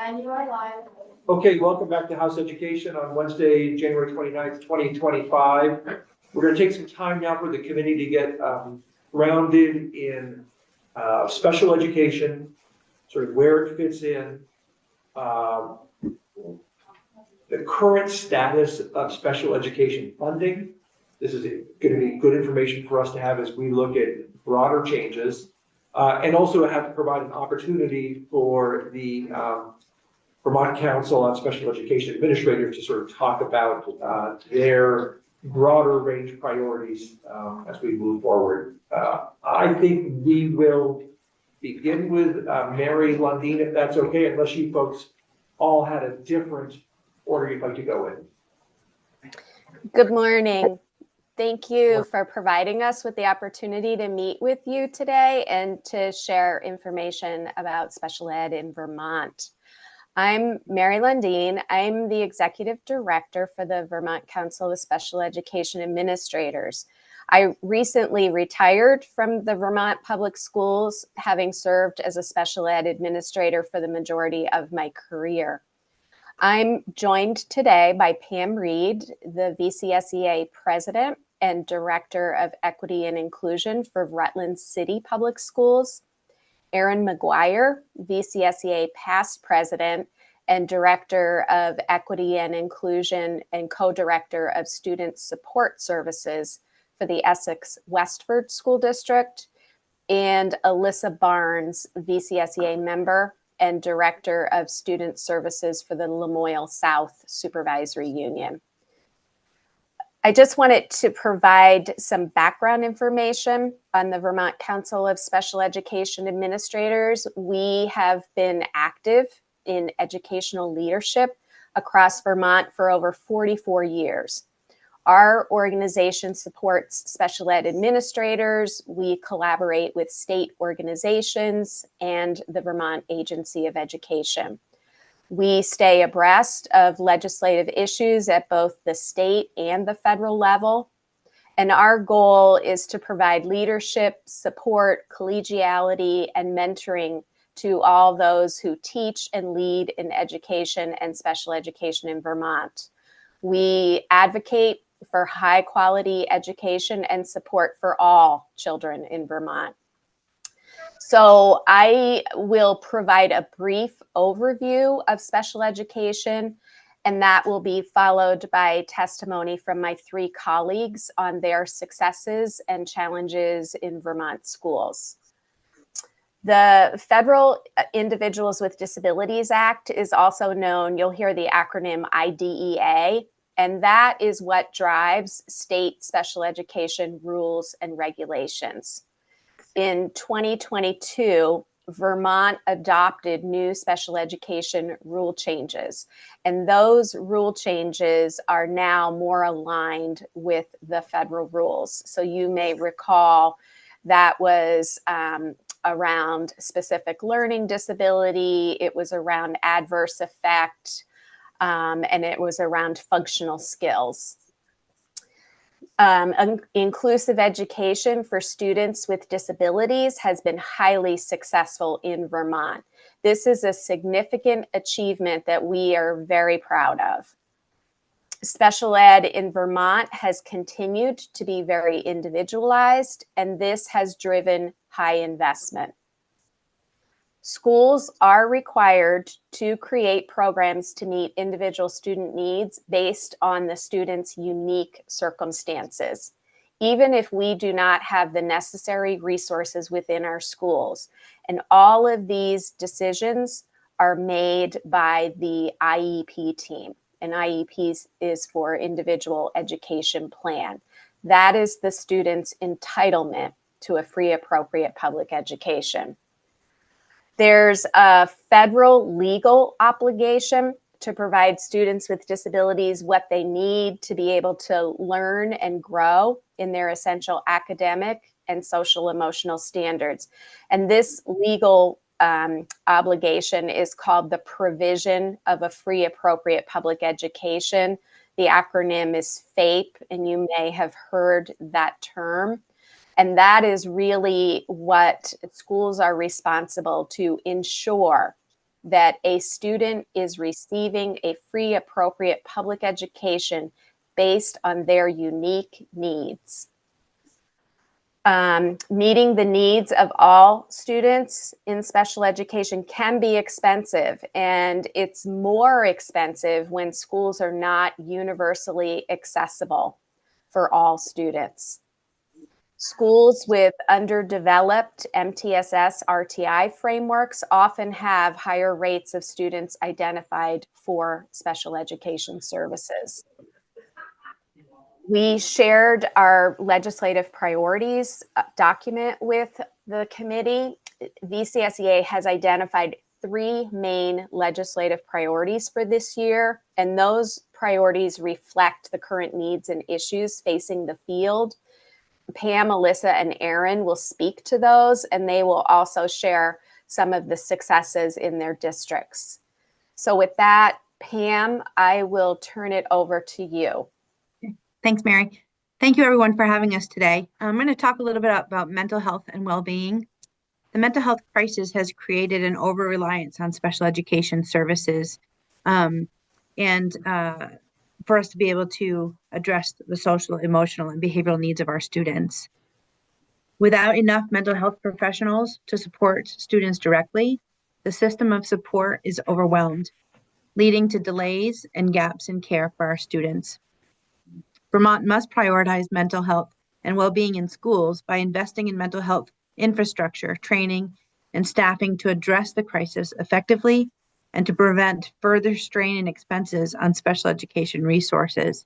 And you are live. Okay, welcome back to House Education on Wednesday, January 29th, 2025. We're going to take some time now for the committee to get grounded in special education, sort of where it fits in, the current status of special education funding. This is going to be good information for us to have as we look at broader changes, and also have to provide an opportunity for the Vermont Council on Special Education Administrators to sort of talk about their broader range priorities as we move forward. I think we will begin with Mary Lundeen, if that's okay, unless you folks all had a different order you'd like to go in. Good morning. Thank you for providing us with the opportunity to meet with you today and to share information about special ed in Vermont. I'm Mary Lundeen. I'm the Executive Director for the Vermont Council of Special Education Administrators. I recently retired from the Vermont Public Schools, having served as a special ed administrator for the majority of my career. I'm joined today by Pam Reed, the VCSEA President and Director of Equity and Inclusion for Rutland City Public Schools, Erin McGuire, VCSEA Past President and Director of Equity and Inclusion and Co-Director of Student Support Services for the Essex Westford School District, and Alyssa Barnes, VCSEA Member and Director of Student Services for the Lamoille South Supervisory Union. I just wanted to provide some background information on the Vermont Council of Special Education Administrators. We have been active in educational leadership across Vermont for over 44 years. Our organization supports special ed administrators. We collaborate with state organizations and the Vermont Agency of Education. We stay abreast of legislative issues at both the state and the federal level. And our goal is to provide leadership, support, collegiality, and mentoring to all those who teach and lead in education and special education in Vermont. We advocate for high quality education and support for all children in Vermont. So I will provide a brief overview of special education, and that will be followed by testimony from my three colleagues on their successes and challenges in Vermont schools. The Federal Individuals with Disabilities Act is also known, you'll hear the acronym IDEA, and that is what drives state special education rules and regulations. In 2022, Vermont adopted new special education rule changes, and those rule changes are now more aligned with the federal rules. So you may recall that was around specific learning disability, it was around adverse effect, and it was around functional skills. Inclusive education for students with disabilities has been highly successful in Vermont. This is a significant achievement that we are very proud of. Special ed in Vermont has continued to be very individualized, and this has driven high investment. Schools are required to create programs to meet individual student needs based on the student's unique circumstances, even if we do not have the necessary resources within our schools. And all of these decisions are made by the IEP team. And IEP is for Individual Education Plan. That is the student's entitlement to a free, appropriate public education. There's a federal legal obligation to provide students with disabilities what they need to be able to learn and grow in their essential academic and social emotional standards. And this legal obligation is called the Provision of a Free, Appropriate Public Education. The acronym is FAPE, and you may have heard that term. And that is really what schools are responsible to ensure that a student is receiving a free, appropriate public education based on their unique needs. Meeting the needs of all students in special education can be expensive, and it's more expensive when schools are not universally accessible for all students. Schools with underdeveloped MTSS RTI frameworks often have higher rates of students identified for special education services. We shared our legislative priorities document with the committee. VCSEA has identified 3 main legislative priorities for this year, and those priorities reflect the current needs and issues facing the field. Pam, Alyssa, and Aaron will speak to those, and they will also share some of the successes in their districts. So with that, Pam, I will turn it over to you. Thanks, Mary. Thank you, everyone, for having us today. I'm going to talk a little bit about mental health and well-being. The mental health crisis has created an over-reliance on special education services for us to be able to address the social, emotional, and behavioral needs of our students. Without enough mental health professionals to support students directly, the system of support is overwhelmed, leading to delays and gaps in care for our students. Vermont must prioritize mental health and well-being in schools by investing in mental health infrastructure, training, and staffing to address the crisis effectively and to prevent further strain and expenses on special education resources.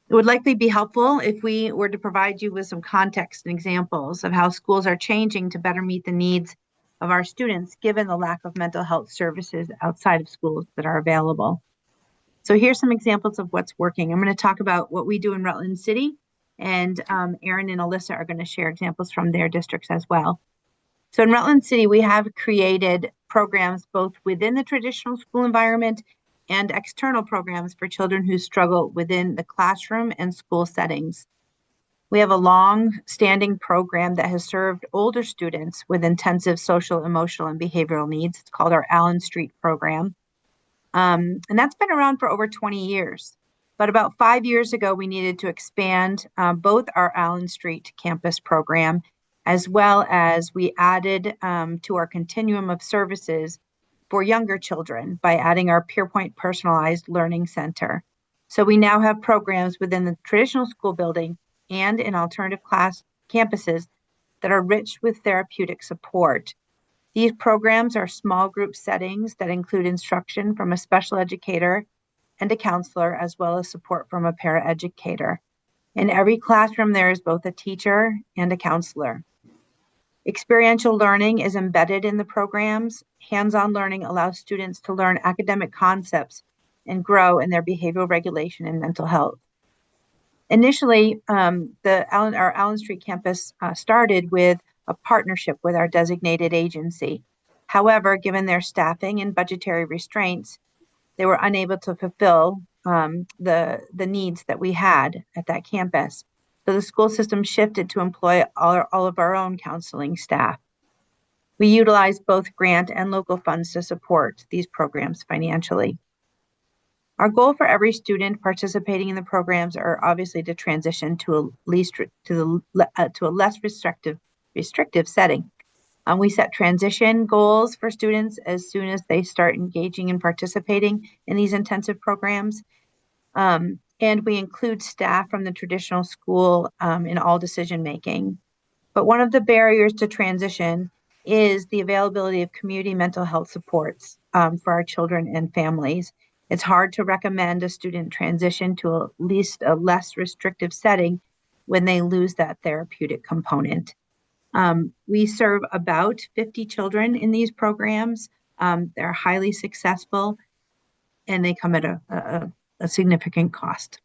It would likely be helpful if we were to provide you with some context and examples of how schools are changing to better meet the needs of our students, given the lack of mental health services outside of schools that are available. So here's some examples of what's working. I'm going to talk about what we do in Rutland City, and Aaron and Alyssa are going to share examples from their districts as well. So in Rutland City, we have created programs both within the traditional school environment and external programs for children who struggle within the classroom and school settings. We have a long-standing program that has served older students with intensive social, emotional, and behavioral needs. It's called our Allen Street program. And that's been around for over 20 years. But about 5 years ago, we needed to expand both our Allen Street campus program, as well as we added to our continuum of services for younger children by adding our Peerpoint Personalized Learning Center. So we now have programs within the traditional school building and in alternative class campuses that are rich with therapeutic support. These programs are small group settings that include instruction from a special educator and a counselor, as well as support from a paraeducator. In every classroom, there is both a teacher and a counselor. Experiential learning is embedded in the programs. Hands-on learning allows students to learn academic concepts and grow in their behavioral regulation and mental health. Initially, our Allen Street campus started with a partnership with our designated agency. However, given their staffing and budgetary restraints, they were unable to fulfill the needs that we had at that campus. So the school system shifted to employ all of our own counseling staff. We utilize both grant and local funds to support these programs financially. Our goal for every student participating in the programs are obviously to transition to a less restrictive setting. We set transition goals for students as soon as they start engaging and participating in these intensive programs. And we include staff from the traditional school in all decision making. But one of the barriers to transition is the availability of community mental health supports for our children and families. It's hard to recommend a student transition to at least a less restrictive setting when they lose that therapeutic component. We serve about 50 children in these programs. They're highly successful, and they come at a significant cost.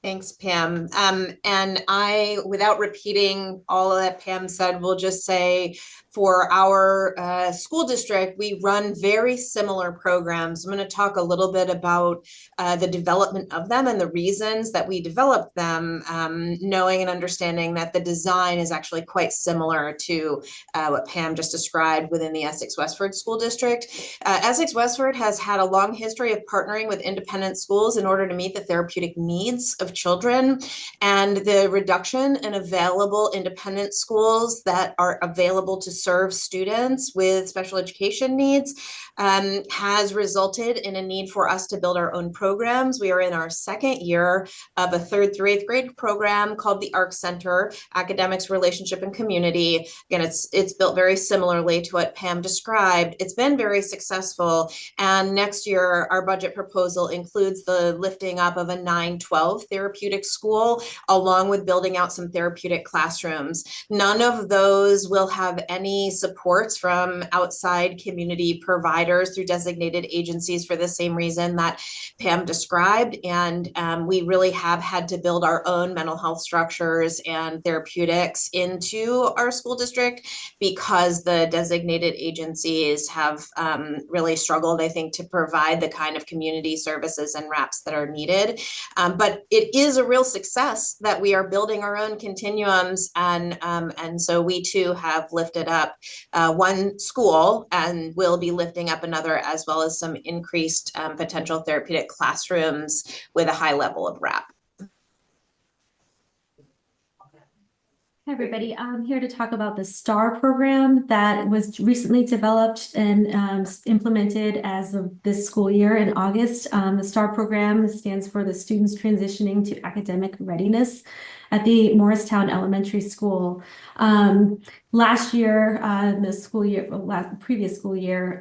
Thanks, Pam. And I, without repeating all of that Pam said, will just say for our school district, we run very similar programs. I'm going to talk a little bit about the development of them and the reasons that we developed them, knowing and understanding that the design is actually quite similar to what Pam just described within the Essex Westford School District. Essex Westford has had a long history of partnering with independent schools in order to meet the therapeutic needs of children, and the reduction in available independent schools that are available to serve students with special education needs has resulted in a need for us to build our own programs. We are in our second year of a 3rd through 8th grade program called the ARC Center, Academics, Relationship, and Community. Again, it's built very similarly to what Pam described. It's been very successful, and next year our budget proposal includes the lifting up of a 9-12 therapeutic school, along with building out some therapeutic classrooms. None of those will have any supports from outside community providers through designated agencies for the same reason that Pam described. And we really have had to build our own mental health structures and therapeutics into our school district because the designated agencies have really struggled, I think, to provide the kind of community services and wraps that are needed. But it is a real success that we are building our own continuums, and so we too have lifted up one school and will be lifting up another, as well as some increased potential therapeutic classrooms with a high level of wrap. Hi, everybody. I'm here to talk about the STAR program that was recently developed and implemented as of this school year in August. The STAR program stands for the Students Transitioning to Academic Readiness at the Morristown Elementary School. Last year, previous school year,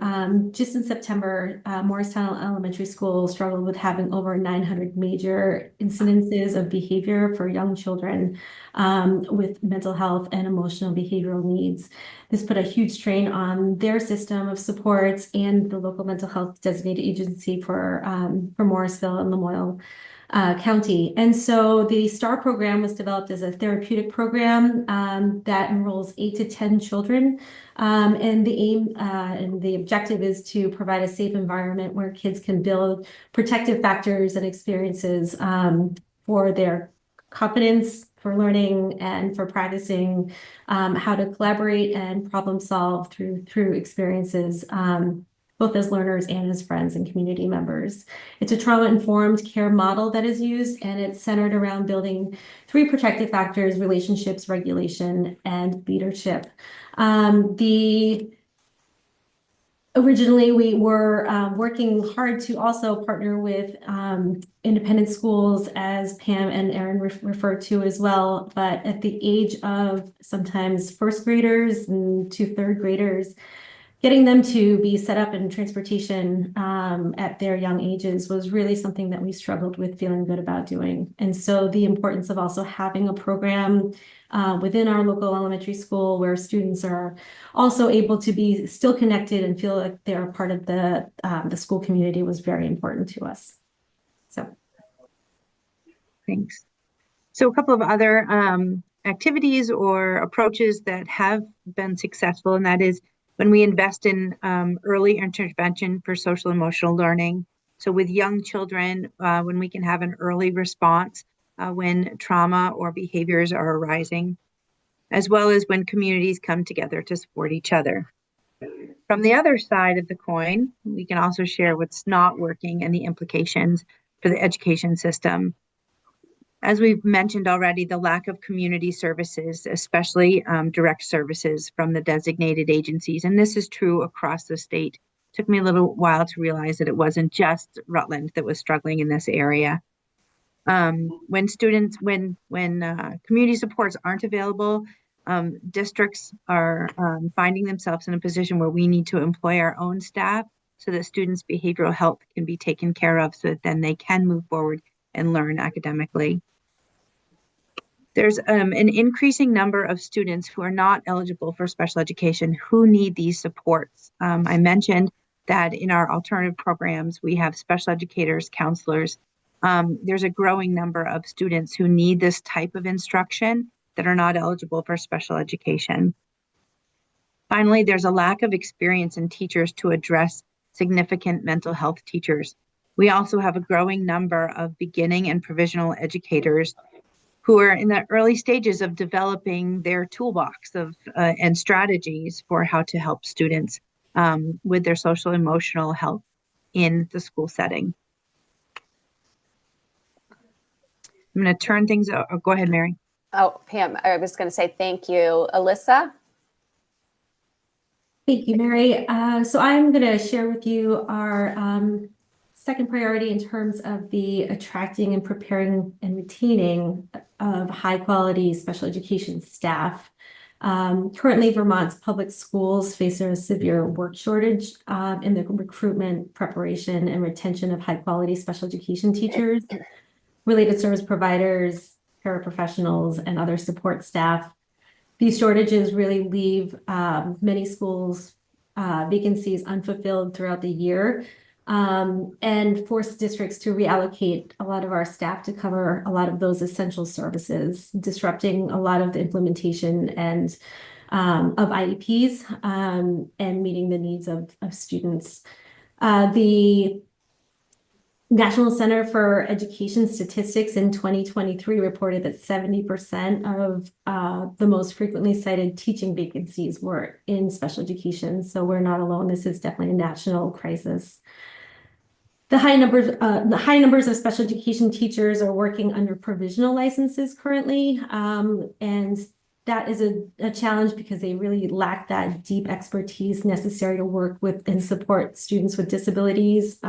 just in September, Morristown Elementary School struggled with having over 900 major incidences of behavior for young children with mental health and emotional behavioral needs. This put a huge strain on their system of supports and the local mental health designated agency for Morrisville and Lamoille County. And so the STAR program was developed as a therapeutic program that enrolls 8 to 10 children. And the aim and the objective is to provide a safe environment where kids can build protective factors and experiences for their confidence, for learning, and for practicing how to collaborate and problem solve through experiences, both as learners and as friends and community members. It's a trauma-informed care model that is used, and it's centered around building 3 protective factors: relationships, regulation, and leadership. Originally, we were working hard to also partner with independent schools, as Pam and Erin referred to as well. But at the age of sometimes 1st graders and to 3rd graders, getting them to be set up in transportation at their young ages was really something that we struggled with feeling good about doing. And so the importance of also having a program within our local elementary school where students are also able to be still connected and feel like they're a part of the school community was very important to us. So. Thanks. So a couple of other activities or approaches that have been successful, and that is when we invest in early intervention for social emotional learning. So with young children, when we can have an early response when trauma or behaviors are arising, as well as when communities come together to support each other. From the other side of the coin, we can also share what's not working and the implications for the education system. As we've mentioned already, the lack of community services, especially direct services from the designated agencies, and this is true across the state. It took me a little while to realize that it wasn't just Rutland that was struggling in this area. When community supports aren't available, districts are finding themselves in a position where we need to employ our own staff so that students' behavioral health can be taken care of, so that then they can move forward and learn academically. There's an increasing number of students who are not eligible for special education who need these supports. I mentioned that in our alternative programs, we have special educators, counselors, there's a growing number of students who need this type of instruction that are not eligible for special education. Finally, there's a lack of experience in teachers to address significant mental health teachers. We also have a growing number of beginning and provisional educators who are in the early stages of developing their toolbox of and strategies for how to help students with their social emotional health in the school setting. I'm going to turn things over. Go ahead, Mary. Oh, Pam, I was going to say thank you. Alyssa? Thank you, Mary. So I'm going to share with you our second priority in terms of the attracting and preparing and retaining of high quality special education staff. Currently, Vermont's public schools face a severe work shortage in the recruitment, preparation, and retention of high quality special education teachers, related service providers, paraprofessionals, and other support staff. These shortages really leave many schools vacancies unfulfilled throughout the year, and force districts to reallocate a lot of our staff to cover a lot of those essential services, disrupting a lot of the implementation and of IEPs and meeting the needs of students. The National Center for Education Statistics in 2023 reported that 70% of the most frequently cited teaching vacancies were in special education. So we're not alone. This is definitely a national crisis. The high numbers of special education teachers are working under provisional licenses currently, and that is a challenge because they really lack that deep expertise necessary to work with and support students with disabilities.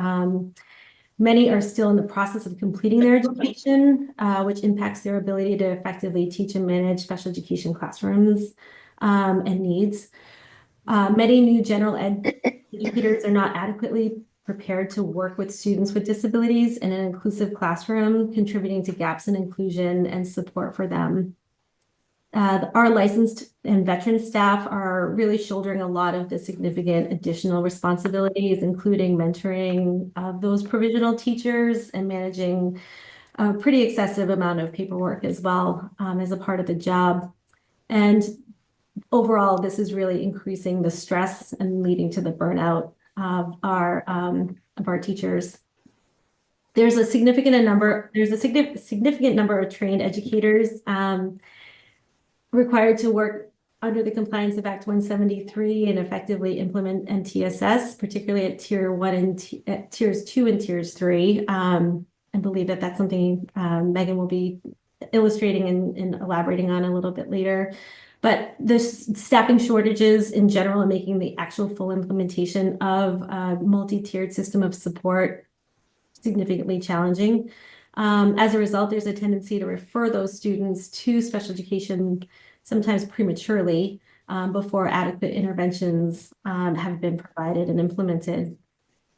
Many are still in the process of completing their education, which impacts their ability to effectively teach and manage special education classrooms and needs. Many new general ed educators are not adequately prepared to work with students with disabilities in an inclusive classroom, contributing to gaps in inclusion and support for them. Our licensed and veteran staff are really shouldering a lot of the significant additional responsibilities, including mentoring those provisional teachers and managing a pretty excessive amount of paperwork as well as a part of the job. And overall, this is really increasing the stress and leading to the burnout of our teachers. There's a significant number of trained educators required to work under the compliance of Act 173 and effectively implement MTSS, particularly at tier 1 and at tiers 2 and tiers 3. I believe that that's something Megan will be illustrating and elaborating on a little bit later. But the staffing shortages in general are making the actual full implementation of a multi-tiered system of support significantly challenging. As a result, there's a tendency to refer those students to special education sometimes prematurely before adequate interventions have been provided and implemented.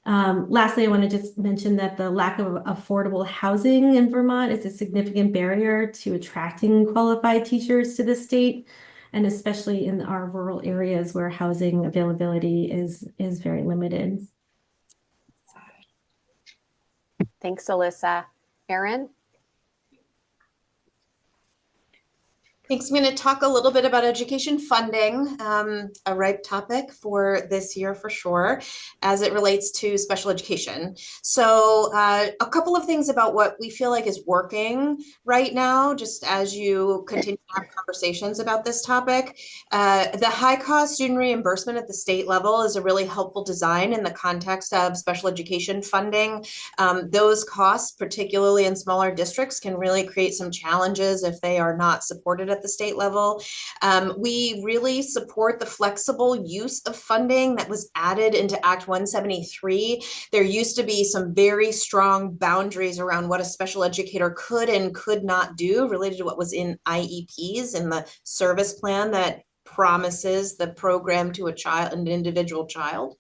Lastly, I want to just mention that the lack of affordable housing in Vermont is a significant barrier to attracting qualified teachers to the state, and especially in our rural areas where housing availability is very limited. Thanks, Alyssa. Erin? Thanks. I'm going to talk a little bit about education funding, a ripe topic for this year for sure, as it relates to special education. So a couple of things about what we feel like is working right now, just as you continue to have conversations about this topic. The high cost student reimbursement at the state level is a really helpful design in the context of special education funding. Those costs, particularly in smaller districts, can really create some challenges if they are not supported at the state level. We really support the flexible use of funding that was added into Act 173. There used to be some very strong boundaries around what a special educator could and could not do related to what was in IEPs in the service plan that promises the program to a child, an individual child.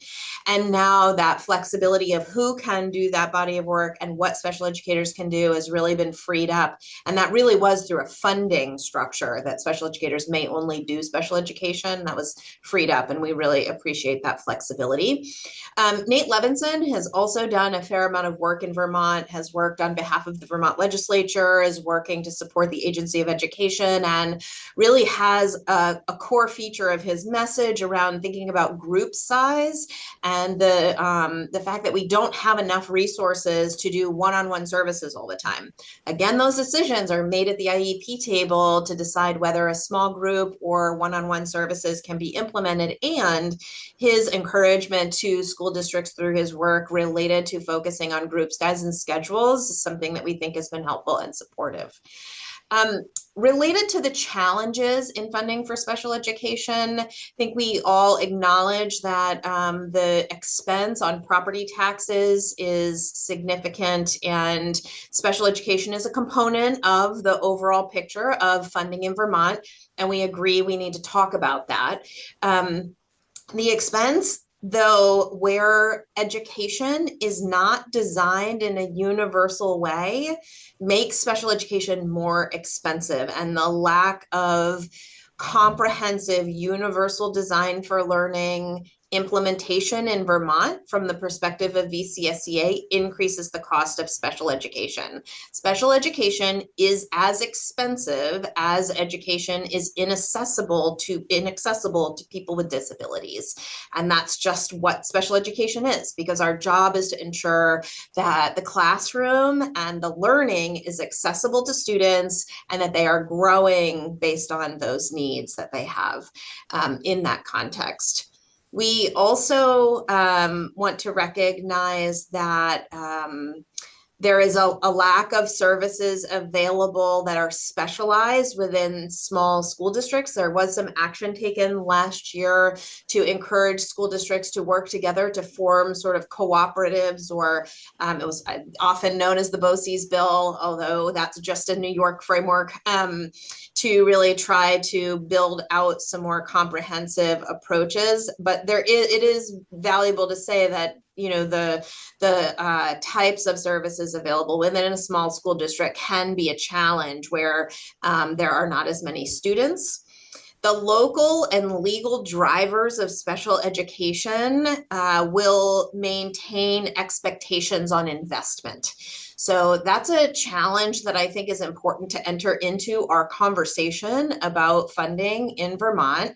And now that flexibility of who can do that body of work and what special educators can do has really been freed up. And that really was through a funding structure that special educators may only do special education. That was freed up, and we really appreciate that flexibility. Nate Levinson has also done a fair amount of work in Vermont, has worked on behalf of the Vermont legislature, is working to support the Agency of Education, and really has a core feature of his message around thinking about group size and the fact that we don't have enough resources to do one-on-one services all the time. Again, those decisions are made at the IEP table to decide whether a small group or one-on-one services can be implemented, and his encouragement to school districts through his work related to focusing on group size and schedules is something that we think has been helpful and supportive. Related to the challenges in funding for special education, I think we all acknowledge that the expense on property taxes is significant, and special education is a component of the overall picture of funding in Vermont, and we agree we need to talk about that. The expense, though, where education is not designed in a universal way, makes special education more expensive, and the lack of comprehensive universal design for learning implementation in Vermont from the perspective of VCSEA increases the cost of special education. Special education is as expensive as education is inaccessible to people with disabilities. And that's just what special education is, because our job is to ensure that the classroom and the learning is accessible to students and that they are growing based on those needs that they have in that context. We also want to recognize that there is a lack of services available that are specialized within small school districts. There was some action taken last year to encourage school districts to work together to form sort of cooperatives, or it was often known as the BOCES bill, although that's just a New York framework, to really try to build out some more comprehensive approaches. But it is valuable to say that, you know, the types of services available within a small school district can be a challenge where there are not as many students. The local and legal drivers of special education will maintain expectations on investment. So that's a challenge that I think is important to enter into our conversation about funding in Vermont.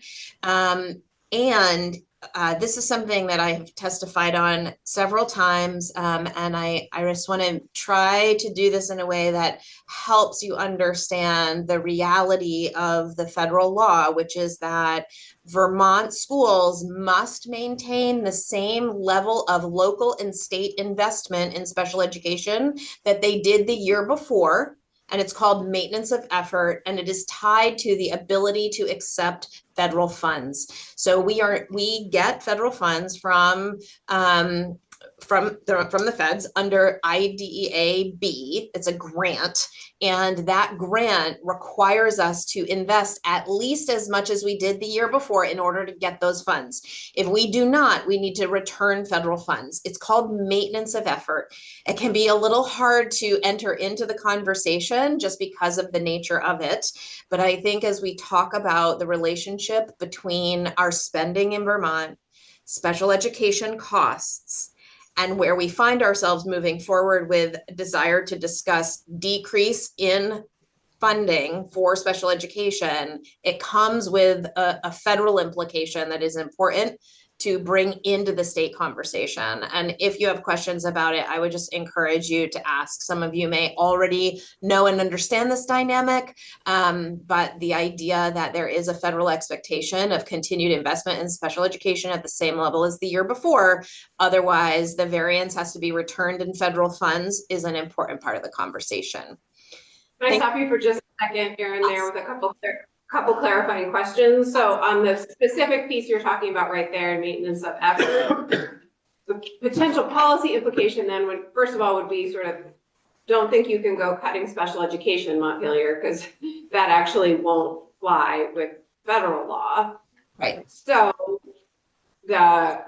This is something that I have testified on several times, and I just want to try to do this in a way that helps you understand the reality of the federal law, which is that Vermont schools must maintain the same level of local and state investment in special education that they did the year before. And it's called maintenance of effort, and it is tied to the ability to accept federal funds. So we get federal funds from the feds under IDEA B. It's a grant, and that grant requires us to invest at least as much as we did the year before in order to get those funds. If we do not, we need to return federal funds. It's called maintenance of effort. It can be a little hard to enter into the conversation just because of the nature of it. But I think as we talk about the relationship between our spending in Vermont, special education costs, and where we find ourselves moving forward with a desire to discuss decrease in funding for special education, it comes with a federal implication that is important to bring into the state conversation. And if you have questions about it, I would just encourage you to ask. Some of you may already know and understand this dynamic, but the idea that there is a federal expectation of continued investment in special education at the same level as the year before, otherwise the variance has to be returned in federal funds, is an important part of the conversation. Can I stop you for just a second, Erin, there with a couple clarifying questions? So on the specific piece you're talking about right there, maintenance of effort, the potential policy implication then would, first of all, would be sort of, don't think you can go cutting special education in Montpelier, because that actually won't fly with federal law. Right. So the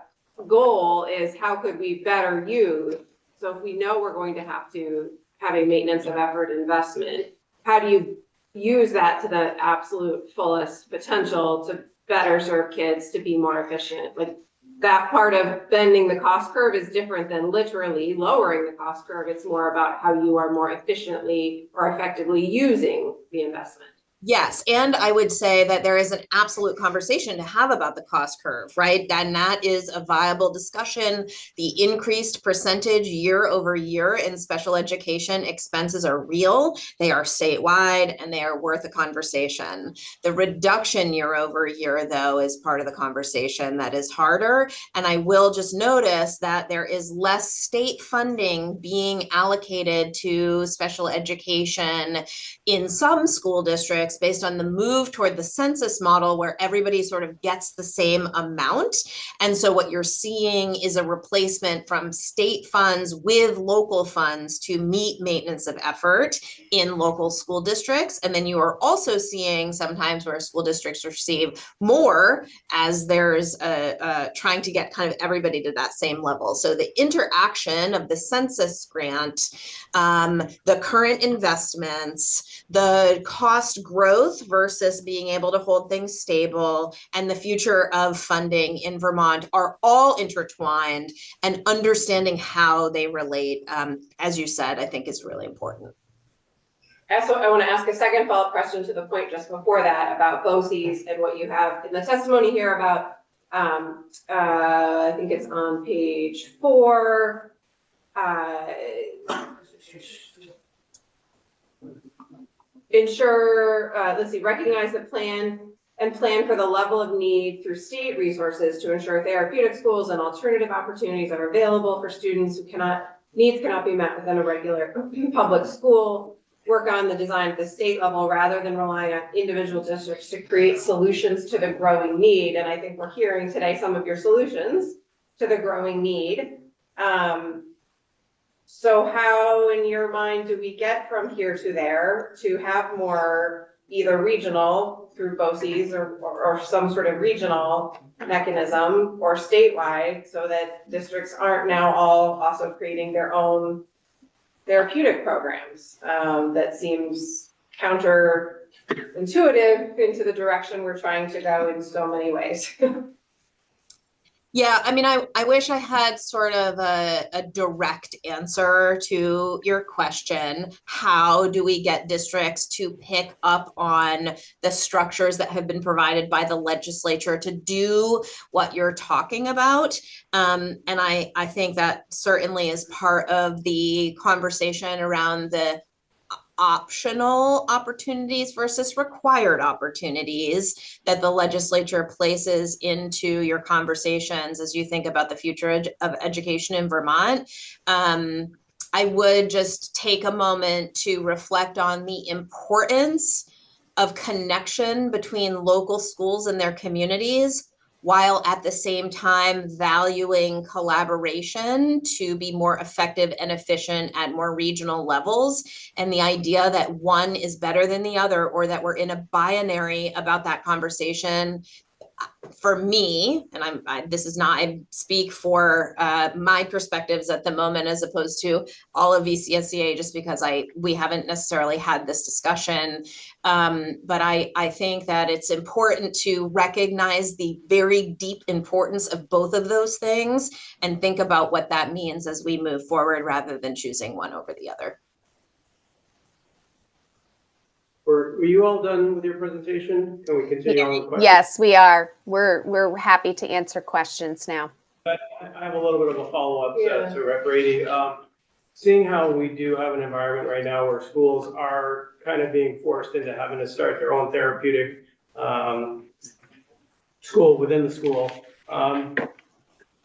goal is how could we better use, so if we know we're going to have a maintenance of effort investment, how do you use that to the absolute fullest potential to better serve kids, to be more efficient? Like, that part of bending the cost curve is different than literally lowering the cost curve. It's more about how you are more efficiently or effectively using the investment. Yes, and I would say that there is an absolute conversation to have about the cost curve, right? And that is a viable discussion. The increased percentage year over year in special education expenses are real. They are statewide and they are worth a conversation. The reduction year over year, though, is part of the conversation that is harder. And I will just notice that there is less state funding being allocated to special education in some school districts based on the move toward the census model where everybody sort of gets the same amount. And so what you're seeing is a replacement from state funds with local funds to meet maintenance of effort in local school districts. And then you are also seeing sometimes where school districts receive more as there's trying to get kind of everybody to that same level. So the interaction of the census grant, the current investments, the cost growth versus being able to hold things stable, and the future of funding in Vermont are all intertwined, and understanding how they relate, as you said, I think is really important. Also, I want to ask a second follow-up question to the point just before that about BOCES and what you have in the testimony here about, I think it's on page 4, recognize the plan for the level of need through state resources to ensure therapeutic schools and alternative opportunities are available for students who needs cannot be met within a regular public school. Work on the design at the state level rather than relying on individual districts to create solutions to the growing need. And I think we're hearing today some of your solutions to the growing need. So how, in your mind, do we get from here to there to have more either regional through BOCES or some sort of regional mechanism, or statewide, so that districts aren't now all also creating their own therapeutic programs? That seems counterintuitive into the direction we're trying to go in so many ways. Yeah, I mean, I wish I had sort of a direct answer to your question. How do we get districts to pick up on the structures that have been provided by the legislature to do what you're talking about? And I think that certainly is part of the conversation around the optional opportunities versus required opportunities that the legislature places into your conversations as you think about the future of education in Vermont. I would just take a moment to reflect on the importance of connection between local schools and their communities, while at the same time valuing collaboration to be more effective and efficient at more regional levels. And the idea that one is better than the other, or that we're in a binary about that conversation, for me, and I speak for my perspectives at the moment as opposed to all of VCSEA, just because we haven't necessarily had this discussion. But I think that it's important to recognize the very deep importance of both of those things and think about what that means as we move forward, rather than choosing one over the other. Were you all done with your presentation? Can we continue on with questions? Yes, we are. We're happy to answer questions now. I have a little bit of a follow-up Yeah. to Rep. Brady. Seeing how we do have an environment right now where schools are kind of being forced into having to start their own therapeutic school within the school. Have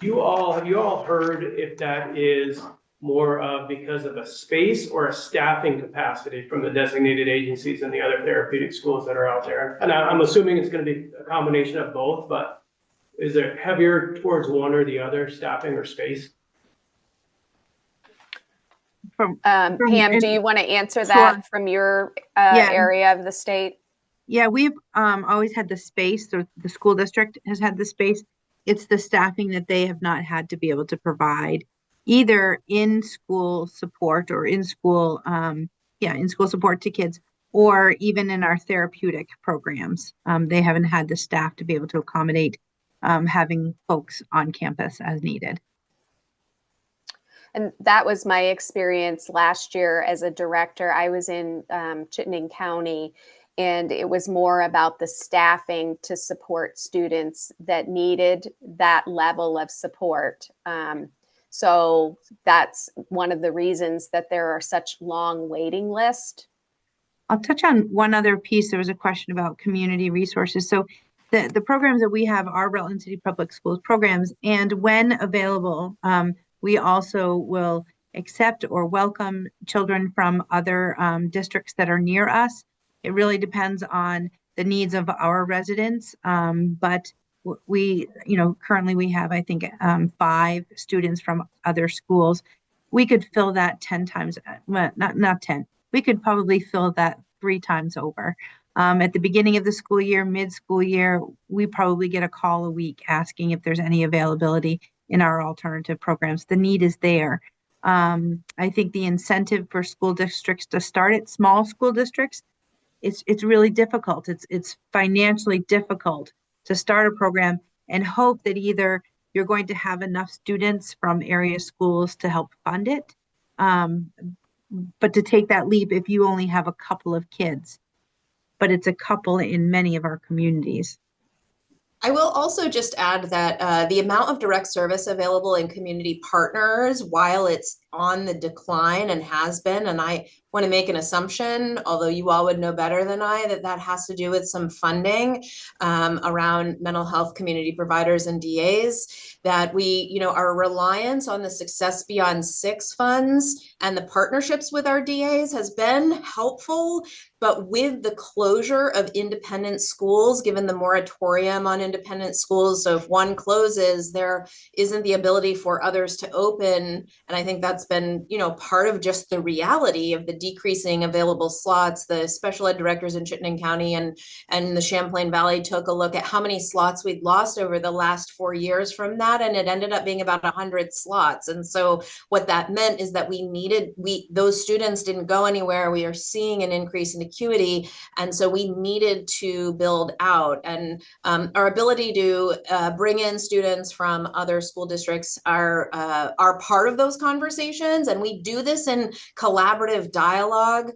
you all heard if that is more of because of a space or a staffing capacity from the designated agencies and the other therapeutic schools that are out there? And I'm assuming it's going to be a combination of both, but is there heavier towards one or the other, staffing or space? Pam, do you want to answer that from your area of the state? Yeah, we've always had the space, or the school district has had the space. It's the staffing that they have not had to be able to provide either in school support or in school, in school support to kids, or even in our therapeutic programs. They haven't had the staff to be able to accommodate having folks on campus as needed. And that was my experience last year as a director. I was in Chittenden County, and it was more about the staffing to support students that needed that level of support. So that's one of the reasons that there are such long waiting lists. I'll touch on one other piece. There was a question about community resources. So the programs that we have are Rutland City Public Schools programs, and when available, we also will accept or welcome children from other districts that are near us. It really depends on the needs of our residents, but we, currently we have, I think, 5 students from other schools. We could fill that 10 times, well, not 10. We could probably fill that 3 times over. At the beginning of the school year, mid-school year, we probably get a call a week asking if there's any availability in our alternative programs. The need is there. I think the incentive for school districts to start at small school districts, it's really difficult. It's financially difficult to start a program and hope that either you're going to have enough students from area schools to help fund it, but to take that leap if you only have a couple of kids. But it's a couple in many of our communities. I will also just add that the amount of direct service available in community partners, while it's on the decline and has been, and I want to make an assumption, although you all would know better than I, that has to do with some funding around mental health community providers and DAs, that we, our reliance on the Success Beyond 6 funds and the partnerships with our DAs has been helpful. But with the closure of independent schools, given the moratorium on independent schools, so if one closes, there isn't the ability for others to open. And I think that's been, part of just the reality of the decreasing available slots. The special ed directors in Chittenden County and the Champlain Valley took a look at how many slots we'd lost over the last 4 years from that, and it ended up being about 100 slots. And so what that meant is that those students didn't go anywhere. We are seeing an increase in acuity, and so we needed to build out. And our ability to bring in students from other school districts are part of those conversations, and we do this in collaborative dialogue.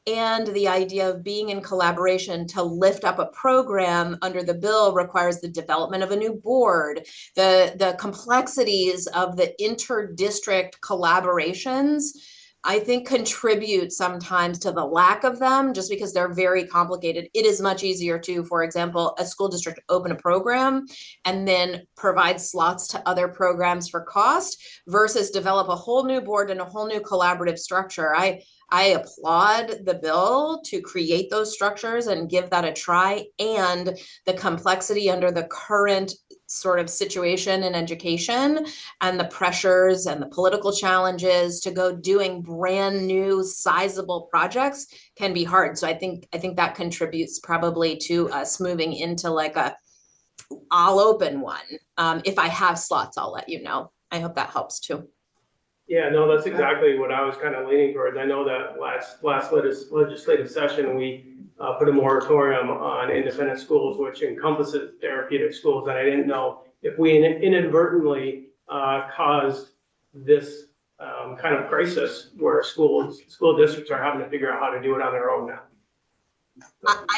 And the idea of being in collaboration to lift up a program under the bill requires the development of a new board. The complexities of the inter-district collaborations, I think, contribute sometimes to the lack of them, just because they're very complicated. It is much easier to, for example, a school district open a program and then provide slots to other programs for cost versus develop a whole new board and a whole new collaborative structure. I applaud the bill to create those structures and give that a try, and the complexity under the current sort of situation in education and the pressures and the political challenges to go doing brand new sizable projects can be hard. So I think that contributes probably to us moving into like I'll open one. If I have slots, I'll let you know. I hope that helps too. Yeah, no, that's exactly what I was kind of leaning towards. I know that last legislative session, we put a moratorium on independent schools, which encompasses therapeutic schools. And I didn't know if we inadvertently caused this kind of crisis where school districts are having to figure out how to do it on their own now.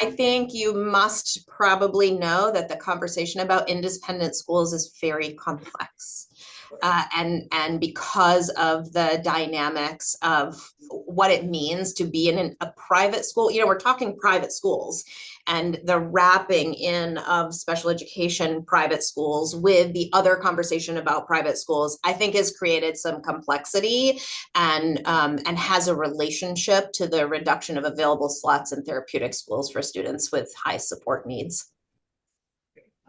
I think you must probably know that the conversation about independent schools is very complex. And because of the dynamics of what it means to be in a private school, we're talking private schools, and the wrapping in of special education private schools with the other conversation about private schools, I think has created some complexity and has a relationship to the reduction of available slots in therapeutic schools for students with high support needs.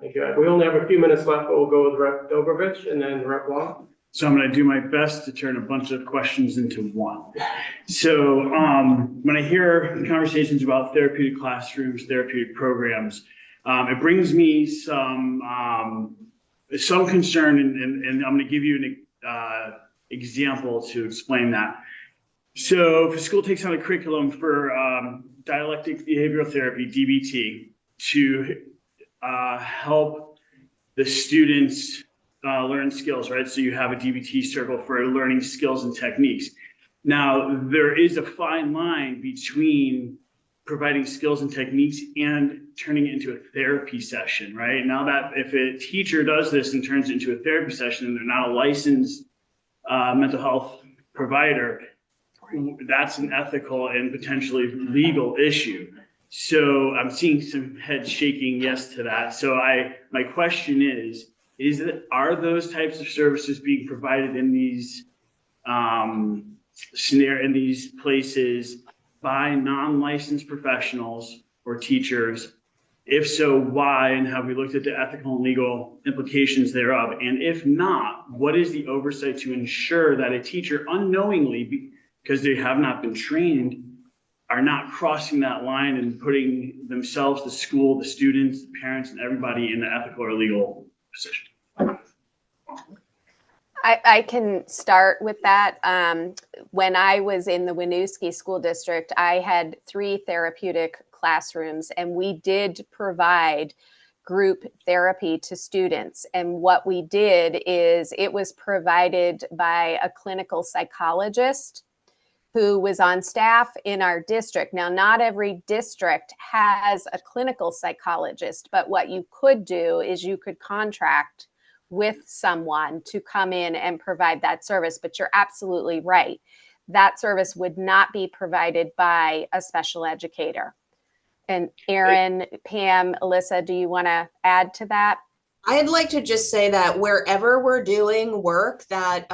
Thank you. We only have a few minutes left, but we'll go with Rep. Dobrovich and then Rep. Long. So I'm going to do my best to turn a bunch of questions into one. So when I hear conversations about therapeutic classrooms, therapeutic programs, it brings me some concern, and I'm going to give you an example to explain that. So if a school takes on a curriculum for dialectic behavioral therapy, DBT, to help the students learn skills, right? So you have a DBT circle for learning skills and techniques. Now, there is a fine line between providing skills and techniques and turning it into a therapy session, right? Now that if a teacher does this and turns it into a therapy session and they're not a licensed mental health provider, that's an ethical and potentially legal issue. So I'm seeing some head shaking yes to that. So my question is are those types of services being provided in these in these places by non-licensed professionals or teachers? If so, why? And have we looked at the ethical and legal implications thereof? And if not, what is the oversight to ensure that a teacher unknowingly, because they have not been trained, are not crossing that line and putting themselves, the school, the students, the parents, and everybody in the ethical or legal position? I can start with that. When I was in the Winooski School District, I had 3 therapeutic classrooms, and we did provide group therapy to students. And what we did is it was provided by a clinical psychologist who was on staff in our district. Now, not every district has a clinical psychologist, but what you could do is you could contract with someone to come in and provide that service. But you're absolutely right. That service would not be provided by a special educator. And Erin, Pam, Alyssa, do you want to add to that? I'd like to just say that wherever we're doing work that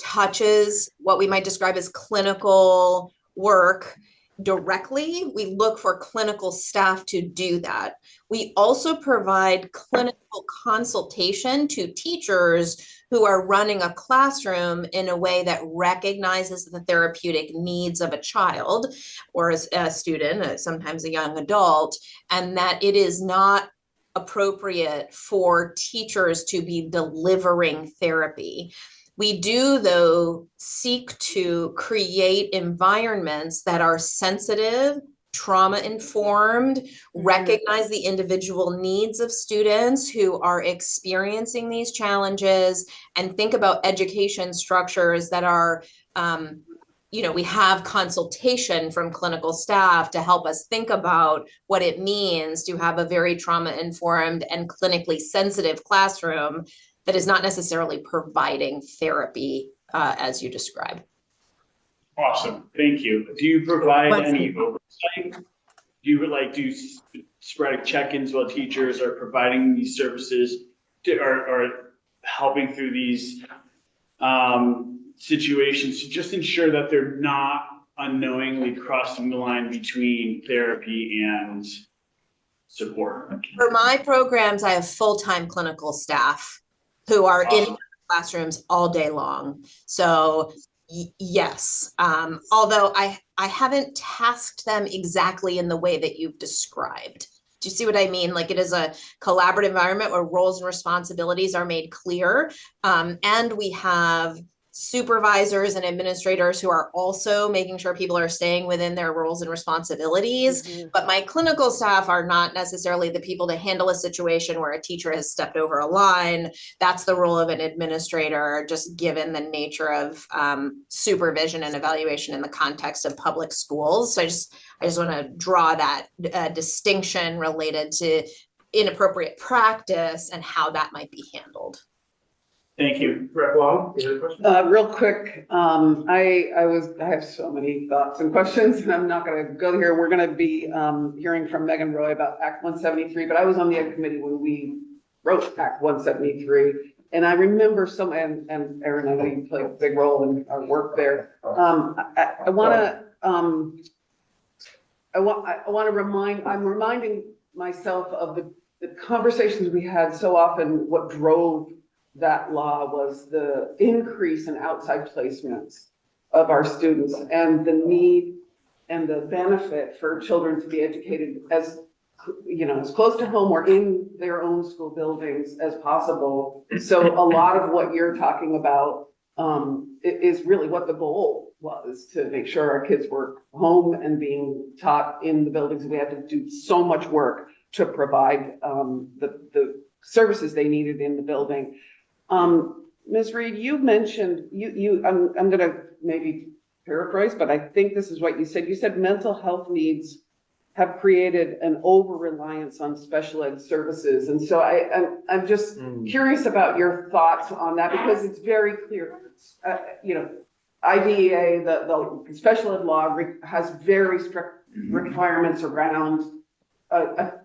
touches what we might describe as clinical work directly, we look for clinical staff to do that. We also provide clinical consultation to teachers who are running a classroom in a way that recognizes the therapeutic needs of a child or a student, sometimes a young adult, and that it is not appropriate for teachers to be delivering therapy. We do, though, seek to create environments that are sensitive, trauma-informed, recognize the individual needs of students who are experiencing these challenges, and think about education structures that are, we have consultation from clinical staff to help us think about what it means to have a very trauma-informed and clinically sensitive classroom that is not necessarily providing therapy as you describe. Awesome, thank you. Do you provide any oversight? Do you do sporadic check-ins while teachers are providing these services or helping through these situations to just ensure that they're not unknowingly crossing the line between therapy and support? For my programs, I have full-time clinical staff who are in classrooms all day long. So yes, although I haven't tasked them exactly in the way that you've described. Do you see what I mean? Like, it is a collaborative environment where roles and responsibilities are made clear. And we have supervisors and administrators who are also making sure people are staying within their roles and responsibilities. But my clinical staff are not necessarily the people to handle a situation where a teacher has stepped over a line. That's the role of an administrator, just given the nature of supervision and evaluation in the context of public schools. So I just want to draw that distinction related to inappropriate practice and how that might be handled. Thank you. Rep. Long, you have a question? Real quick, I have so many thoughts and questions, and I'm not going to go here. We're going to be hearing from Megan Roy about Act 173, but I was on the Ed committee when we wrote Act 173, and I remember and Erin, I know you played a big role in our work there. I'm reminding myself of the conversations we had so often, what drove that law was the increase in outside placements of our students and the need and the benefit for children to be educated as, you know, as close to home or in their own school buildings as possible. So a lot of what you're talking about is really what the goal was, to make sure our kids were home and being taught in the buildings. We had to do so much work to provide the services they needed in the building. Ms. Reed, you mentioned, I'm gonna maybe paraphrase, but I think this is what you said. You said mental health needs have created an over-reliance on special ed services. And so I'm just curious about your thoughts on that, because it's very clear, you know, IDEA, the special ed law has very strict requirements around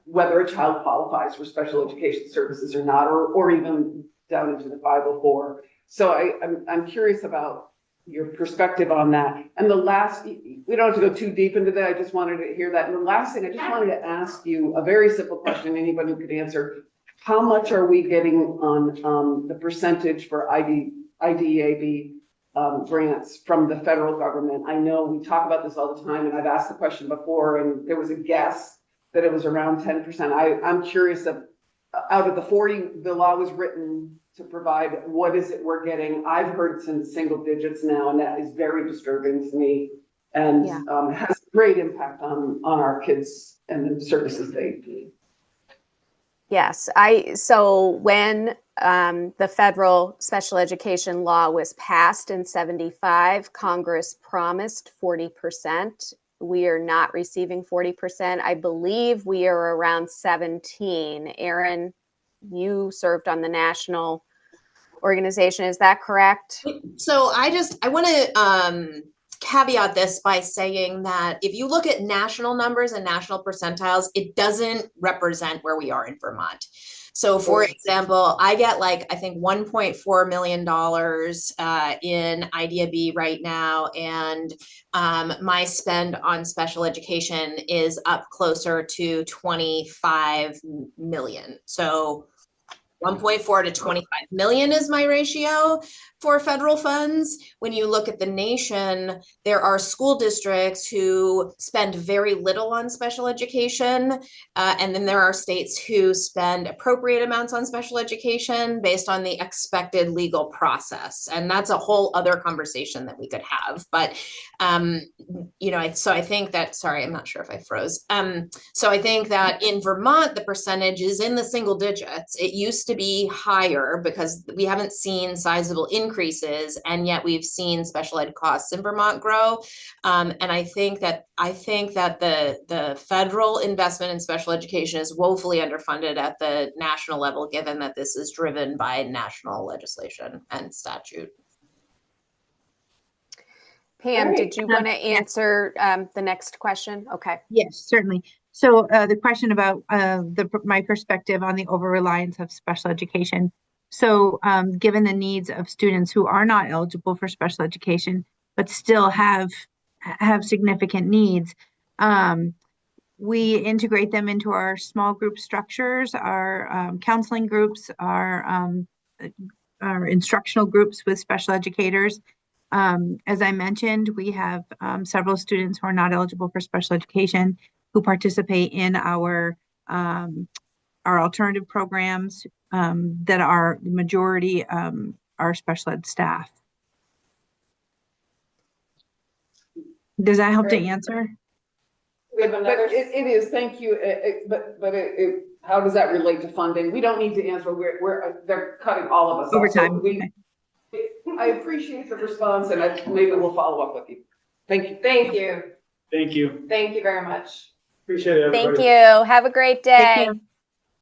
whether a child qualifies for special education services or not, or even down into the 504. So I'm curious about your perspective on that. And the last, we don't have to go too deep into that. I just wanted to hear that. And the last thing, I just wanted to ask you a very simple question, anybody who could answer. How much are we getting on the percentage for IDEAB grants from the federal government? I know we talk about this all the time, and I've asked the question before, and there was a guess that it was around 10%. I'm curious of, out of the 40, the law was written to provide, what is it we're getting? I've heard it's in single digits now, and that is very disturbing to me, and has great impact on our kids and the services they need. Yes, so when the federal special education law was passed in 75, Congress promised 40%. We are not receiving 40%. I believe we are around 17. Erin, you served on the national organization, is that correct? So I want to caveat this by saying that if you look at national numbers and national percentiles, it doesn't represent where we are in Vermont. So for example, I get I think $1.4 million in IDEAB right now. And my spend on special education is up closer to 25 million. So 1.4 to 25 million is my ratio for federal funds. When you look at the nation, there are school districts who spend very little on special education. And then there are states who spend appropriate amounts on special education based on the expected legal process. And that's a whole other conversation that we could have. But, you know, so I think that, sorry, I'm not sure if I froze. So I think that in Vermont, the percentage is in the single digits. It used to be higher because we haven't seen sizable increases, and yet we've seen special ed costs in Vermont grow. And I think that the federal investment in special education is woefully underfunded at the national level, given that this is driven by national legislation and statute. Pam, did you want to answer the next question? Okay. Yes, certainly. So the question about my perspective on the over-reliance of special education. So given the needs of students who are not eligible for special education, but still have significant needs, we integrate them into our small group structures, our counseling groups, our instructional groups with special educators. As I mentioned, we have several students who are not eligible for special education who participate in our alternative programs that are the majority are special ed staff. Does that help to answer? But it is, thank you. How does that relate to funding? We don't need to answer. They're cutting all of us Over off. So time. I appreciate the response, and maybe we'll follow up with you. Thank you. Thank you. Thank you. Thank you very much. Appreciate it, everybody. Thank you. Have a great day. Take care.